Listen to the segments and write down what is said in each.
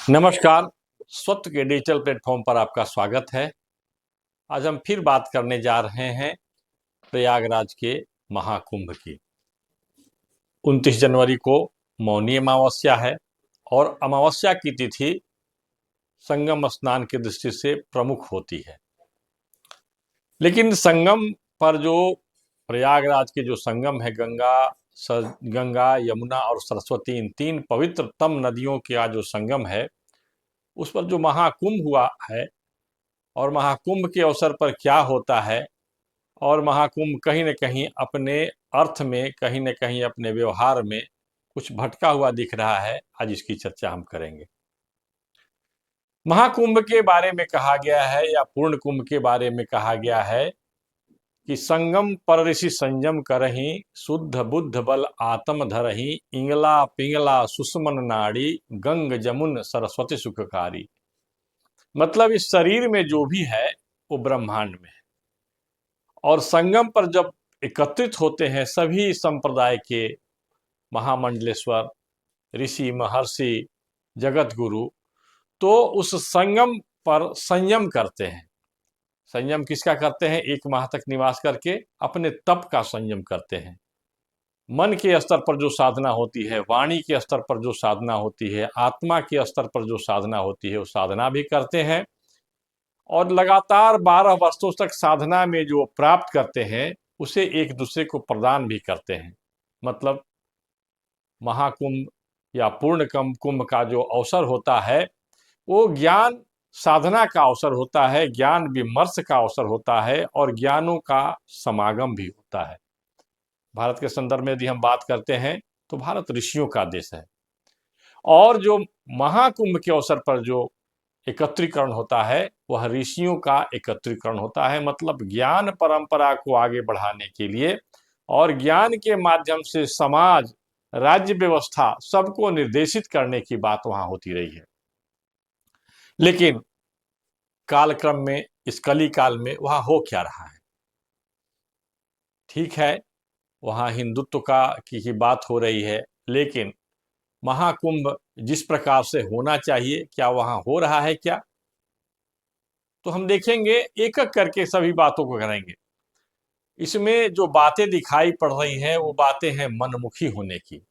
नमस्कार। स्वत्व के डिजिटल प्लेटफॉर्म पर आपका स्वागत है। आज हम फिर बात करने जा रहे हैं प्रयागराज के महाकुंभ की। 29 जनवरी को मौनी अमावस्या है और अमावस्या की तिथि संगम स्नान की दृष्टि से प्रमुख होती है। लेकिन संगम पर जो प्रयागराज के जो संगम है, गंगा, यमुना और सरस्वती, इन तीन पवित्रतम नदियों का जो संगम है, उस पर जो महाकुंभ हुआ है और महाकुंभ के अवसर पर क्या होता है, और महाकुंभ कहीं न कहीं अपने अर्थ में, कहीं न कहीं अपने व्यवहार में कुछ भटका हुआ दिख रहा है। आज इसकी चर्चा हम करेंगे। महाकुंभ के बारे में कहा गया है या पूर्ण कुंभ के बारे में कहा गया है कि संगम पर ऋषि संयम करहीं, शुद्ध बुद्ध बल आत्म धरहीं, इंगला पिंगला सुषमन नाड़ी, गंग जमुन सरस्वती सुखकारी। मतलब इस शरीर में जो भी है वो ब्रह्मांड में है, और संगम पर जब एकत्रित होते हैं सभी संप्रदाय के महामंडलेश्वर, ऋषि, महर्षि, जगत गुरु, तो उस संगम पर संयम करते हैं। संयम किसका करते हैं? 1 माह तक निवास करके अपने तप का संयम करते हैं। मन के स्तर पर जो साधना होती है, वाणी के स्तर पर जो साधना होती है, आत्मा के स्तर पर जो साधना होती है, वो साधना भी करते हैं। और लगातार 12 वर्षों तक साधना में जो प्राप्त करते हैं उसे एक दूसरे को प्रदान भी करते हैं। मतलब महाकुंभ या पूर्ण कुंभ का जो अवसर होता है वो ज्ञान साधना का अवसर होता है, ज्ञान विमर्श का अवसर होता है और ज्ञानों का समागम भी होता है। भारत के संदर्भ में यदि हम बात करते हैं तो भारत ऋषियों का देश है, और जो महाकुंभ के अवसर पर जो एकत्रीकरण होता है वह ऋषियों का एकत्रीकरण होता है। मतलब ज्ञान परंपरा को आगे बढ़ाने के लिए और ज्ञान के माध्यम से समाज, राज्य व्यवस्था सबको निर्देशित करने की बात वहां होती रही है। लेकिन कालक्रम में, इस कली काल में वहां हो क्या रहा है? ठीक है, वहां हिंदुत्व की बात हो रही है, लेकिन महाकुंभ जिस प्रकार से होना चाहिए क्या वहां हो रहा है क्या? तो हम देखेंगे, एक एक करके सभी बातों को करेंगे। इसमें जो बातें दिखाई पड़ रही हैं वो बातें हैं मनमुखी होने की।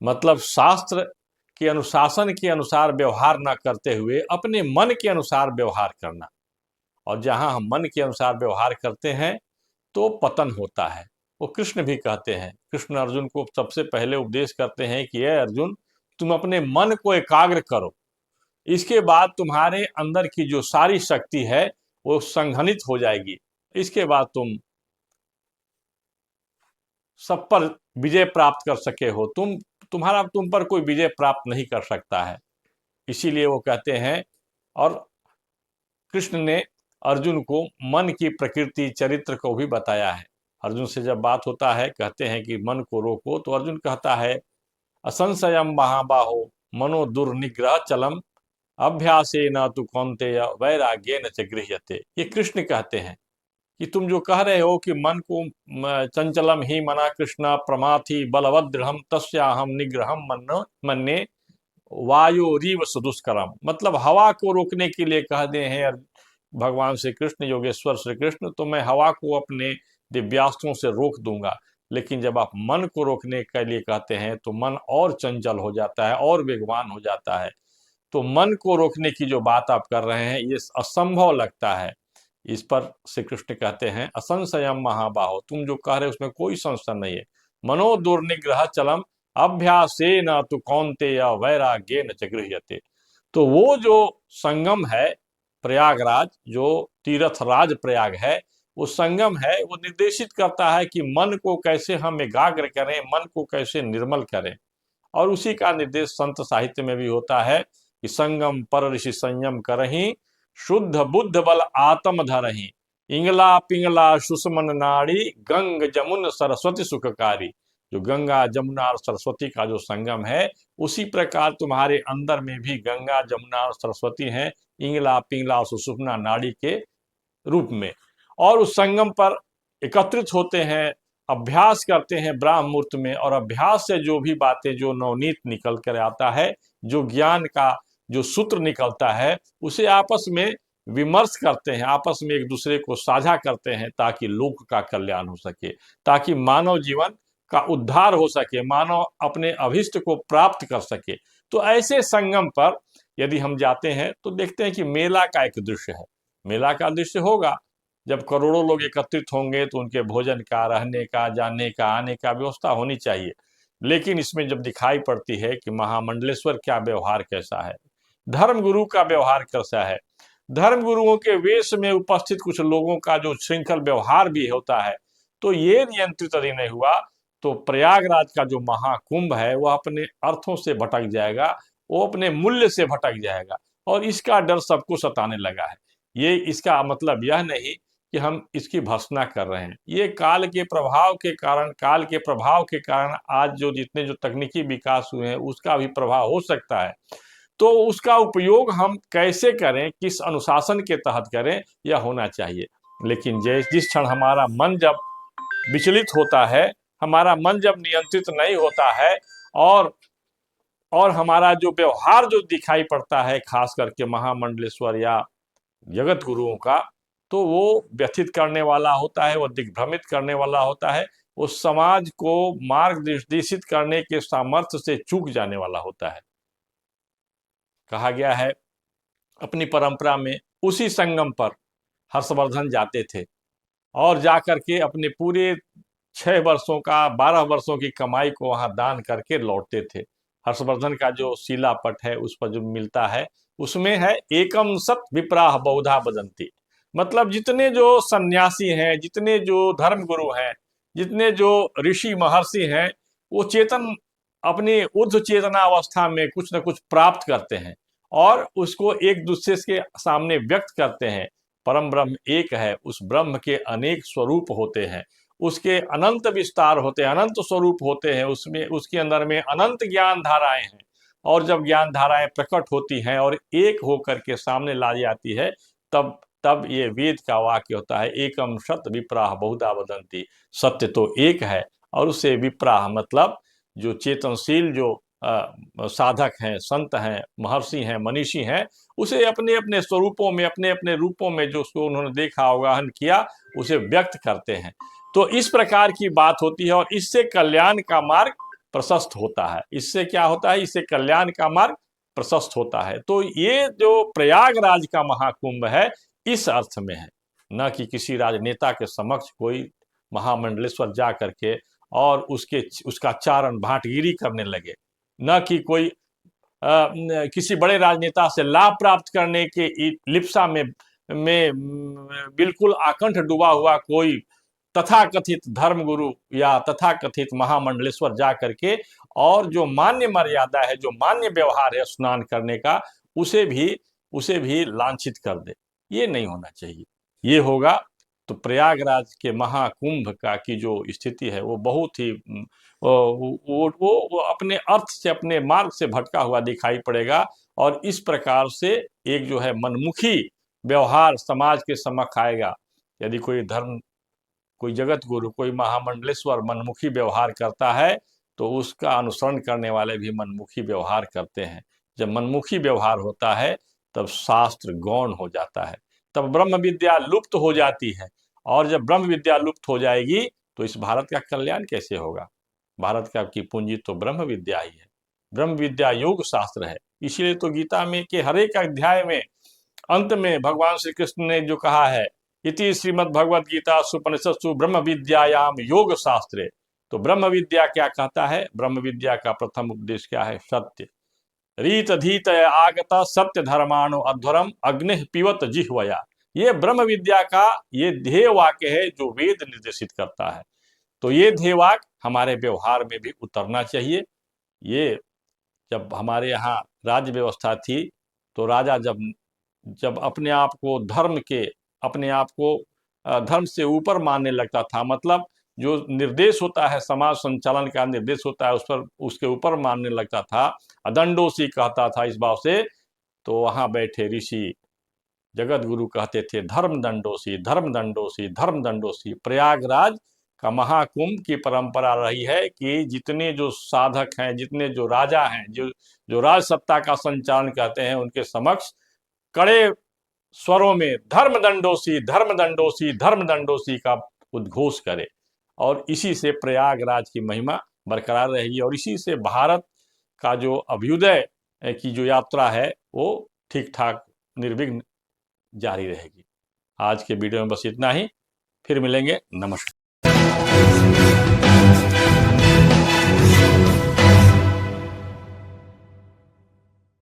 मतलब शास्त्र के अनुशासन के अनुसार व्यवहार ना करते हुए अपने मन के अनुसार व्यवहार करना, और जहां हम मन के अनुसार व्यवहार करते हैं तो पतन होता है। वो कृष्ण भी कहते हैं, कृष्ण अर्जुन को सबसे पहले उपदेश करते हैं कि ये अर्जुन, तुम अपने मन को एकाग्र करो, इसके बाद तुम्हारे अंदर की जो सारी शक्ति है वो संघनित हो जाएगी, इसके बाद सब पर विजय प्राप्त कर सके हो। तुम पर कोई विजय प्राप्त नहीं कर सकता है। इसीलिए वो कहते हैं, और कृष्ण ने अर्जुन को मन की प्रकृति, चरित्र को भी बताया है। अर्जुन से जब बात होता है, कहते हैं कि मन को रोको, तो अर्जुन कहता है असंशयम महाबाहो मनो दुर्निग्रह चलम अभ्यासे न तु कौन्तेय वैराग्ये न च गृह्यते। ये कृष्ण कहते हैं कि तुम जो कह रहे हो कि मन को चंचलम ही मना कृष्ण प्रमाथि बलवद दृढ़ तस्याहम निग्रहम मन्ने वायुरीव सुदुष्करम। मतलब हवा को रोकने के लिए कह दे हैं भगवान श्री कृष्ण, योगेश्वर श्री कृष्ण, तो मैं हवा को अपने दिव्यास्त्रों से रोक दूंगा। लेकिन जब आप मन को रोकने के लिए कहते हैं तो मन और चंचल हो जाता है और वेगवान हो जाता है। तो मन को रोकने की जो बात आप कर रहे हैं ये असंभव लगता है। इस पर श्री कृष्ण कहते हैं असंशयम महाबाहो, तुम जो कह रहे हो उसमें कोई संशय नहीं है। मनो दुर्निग्रह चलम अभ्यासे न तु कौन्तेय वैराग्ये न च गृह्यते। तो वो जो संगम है प्रयागराज, जो तीर्थराज प्रयाग है, वो संगम है, वो निर्देशित करता है कि मन को कैसे हम एकाग्र करें, मन को कैसे निर्मल करें। और उसी का निर्देश संत साहित्य में भी होता है कि संगम पर ऋषि संयम करहीं, शुद्ध बुद्ध बल आत्म धरहीं, इंगला पिंगला सुषमन नाड़ी, गंग जमुन सरस्वती सुखकारी। जो गंगा, जमुना और सरस्वती का जो संगम है, उसी प्रकार तुम्हारे अंदर में भी गंगा, जमुना और सरस्वती हैं, इंगला पिंगला और सुषुम्ना नाड़ी के रूप में। और उस संगम पर एकत्रित होते हैं, अभ्यास करते हैं ब्राह्म मुहूर्त में, और अभ्यास से जो भी बातें, जो नवनीत निकल कर आता है, जो ज्ञान का जो सूत्र निकलता है उसे आपस में विमर्श करते हैं, आपस में एक दूसरे को साझा करते हैं, ताकि लोक का कल्याण हो सके, ताकि मानव जीवन का उद्धार हो सके, मानव अपने अभिष्ट को प्राप्त कर सके। तो ऐसे संगम पर यदि हम जाते हैं तो देखते हैं कि मेला का एक दृश्य है। मेला का दृश्य होगा जब करोड़ों लोग एकत्रित होंगे तो उनके भोजन का, रहने का, जाने का, आने का व्यवस्था होनी चाहिए। लेकिन इसमें जब दिखाई पड़ती है कि महामंडलेश्वर क्या व्यवहार कैसा है, धर्मगुरु का व्यवहार कैसा है, धर्मगुरुओं के वेश में उपस्थित कुछ लोगों का जो श्रृंखल व्यवहार भी होता है, तो ये नियंत्रित यदि नहीं हुआ तो प्रयागराज का जो महाकुंभ है वह अपने अर्थों से भटक जाएगा, वो अपने मूल्य से भटक जाएगा। और इसका डर सबको सताने लगा है। ये इसका मतलब यह नहीं कि हम इसकी भर्त्सना कर रहे हैं। ये काल के प्रभाव के कारण, काल के प्रभाव के कारण आज जो जितने जो तकनीकी विकास हुए हैं उसका भी प्रभाव हो सकता है। तो उसका उपयोग हम कैसे करें, किस अनुशासन के तहत करें, यह होना चाहिए। लेकिन जिस क्षण हमारा मन जब विचलित होता है, हमारा मन जब नियंत्रित नहीं होता है, और हमारा जो व्यवहार जो दिखाई पड़ता है खास करके महामंडलेश्वर या जगत गुरुओं का, तो वो व्यथित करने वाला होता है, वो दिग्भ्रमित करने वाला होता है, वो समाज को मार्गदर्शित करने के सामर्थ्य से चूक जाने वाला होता है। कहा गया है अपनी परंपरा में उसी संगम पर हर्षवर्धन जाते थे और जाकर के अपने पूरे 6 वर्षों का 12 वर्षों की कमाई को वहां दान करके लौटते थे। हर्षवर्धन का जो शिलापट है उस पर जो मिलता है उसमें है एकम सत विप्राह बहुधा बदंती। मतलब जितने जो सन्यासी हैं, जितने जो धर्मगुरु हैं, जितने जो ऋषि महर्षि हैं, वो चेतन अपनी ऊर्ध्व चेतना अवस्था में कुछ न कुछ प्राप्त करते हैं और उसको एक दूसरे के सामने व्यक्त करते हैं। परम ब्रह्म एक है, उस ब्रह्म के अनेक स्वरूप होते हैं, उसके अनंत विस्तार होते हैं, अनंत स्वरूप होते हैं, उसमें उसके अंदर में अनंत ज्ञान धाराएं हैं। और जब ज्ञान धाराएं प्रकट होती हैं और एक होकर के सामने ला जाती है, तब तब ये वेद का वाक्य होता है एकम सत विप्राह बहुधा वदंती। सत्य तो एक है और उसे विप्राह मतलब जो चेतनशील जो साधक हैं, संत हैं, महर्षि हैं, मनीषी हैं, उसे अपने अपने स्वरूपों में, अपने अपने रूपों में जो उसको उन्होंने देखा, अवगाहन किया, उसे व्यक्त करते हैं। तो इस प्रकार की बात होती है और इससे कल्याण का मार्ग प्रशस्त होता है। इससे क्या होता है? इससे कल्याण का मार्ग प्रशस्त होता है। तो ये जो प्रयागराज का महाकुंभ है इस अर्थ में है, न कि किसी राजनेता के समक्ष कोई महामंडलेश्वर जा करके और उसका चारण भाटगिरी करने लगे, न कि कोई किसी बड़े राजनेता से लाभ प्राप्त करने के लिप्सा में बिल्कुल आकंठ डूबा हुआ कोई तथाकथित धर्मगुरु या तथाकथित महामंडलेश्वर जा करके और जो मान्य मर्यादा है, जो मान्य व्यवहार है स्नान करने का, उसे भी लांछित कर दे। ये नहीं होना चाहिए। ये होगा तो प्रयागराज के महाकुंभ का की जो स्थिति है वो बहुत ही वो अपने अर्थ से, अपने मार्ग से भटका हुआ दिखाई पड़ेगा। और इस प्रकार से एक जो है मनमुखी व्यवहार समाज के समक्ष आएगा। यदि कोई जगत गुरु, कोई महामंडलेश्वर मनमुखी व्यवहार करता है तो उसका अनुसरण करने वाले भी मनमुखी व्यवहार करते हैं। जब मनमुखी व्यवहार होता है तब शास्त्र गौण हो जाता है, तब ब्रह्म विद्या लुप्त हो जाती है। और जब ब्रह्म विद्या लुप्त हो जाएगी तो इस भारत का कल्याण कैसे होगा? भारत का की पूंजी तो ब्रह्म विद्या ही है। ब्रह्म विद्या योग शास्त्र है। इसीलिए तो गीता में के हर एक अध्याय में अंत में भगवान श्री कृष्ण ने जो कहा है, इति श्रीमद् भगवद गीता सुपनिषत्सु ब्रह्म विद्यायाम योग शास्त्रे। तो ब्रह्म विद्या क्या कहता है? ब्रह्म विद्या का प्रथम उपदेश क्या है? सत्य। रीत धीत आगत सत्य धर्माणु अध्वरम अग्नि पिवत जिह्वया। ये ब्रह्म विद्या का ये ध्येय वाक्य है जो वेद निर्देशित करता है। तो ये ध्येय वाक्य हमारे व्यवहार में भी उतरना चाहिए। ये जब हमारे यहाँ राज्य व्यवस्था थी तो राजा जब अपने आप को अपने आप को धर्म से ऊपर मानने लगता था, मतलब जो निर्देश होता है, समाज संचालन का निर्देश होता है, उस पर उसके ऊपर मानने लगता था, अदंडोसी कहता था इस भाव से, तो वहां बैठे ऋषि जगत गुरु कहते थे धर्म दंडोसी, धर्म दंडोसी, धर्म दंडोसी। प्रयागराज का महाकुंभ की परंपरा रही है कि जितने जो साधक हैं, जितने जो राजा हैं, जो राज सत्ता का संचालन करते हैं, उनके समक्ष कड़े स्वरों में धर्मदंडोसी धर्मदंडोसी धर्मदंडोसी का उद्घोष करे। और इसी से प्रयागराज की महिमा बरकरार रहेगी और इसी से भारत का जो अभ्युदय की जो यात्रा है वो ठीक ठाक निर्विघ्न जारी रहेगी। आज के वीडियो में बस इतना ही, फिर मिलेंगे। नमस्कार।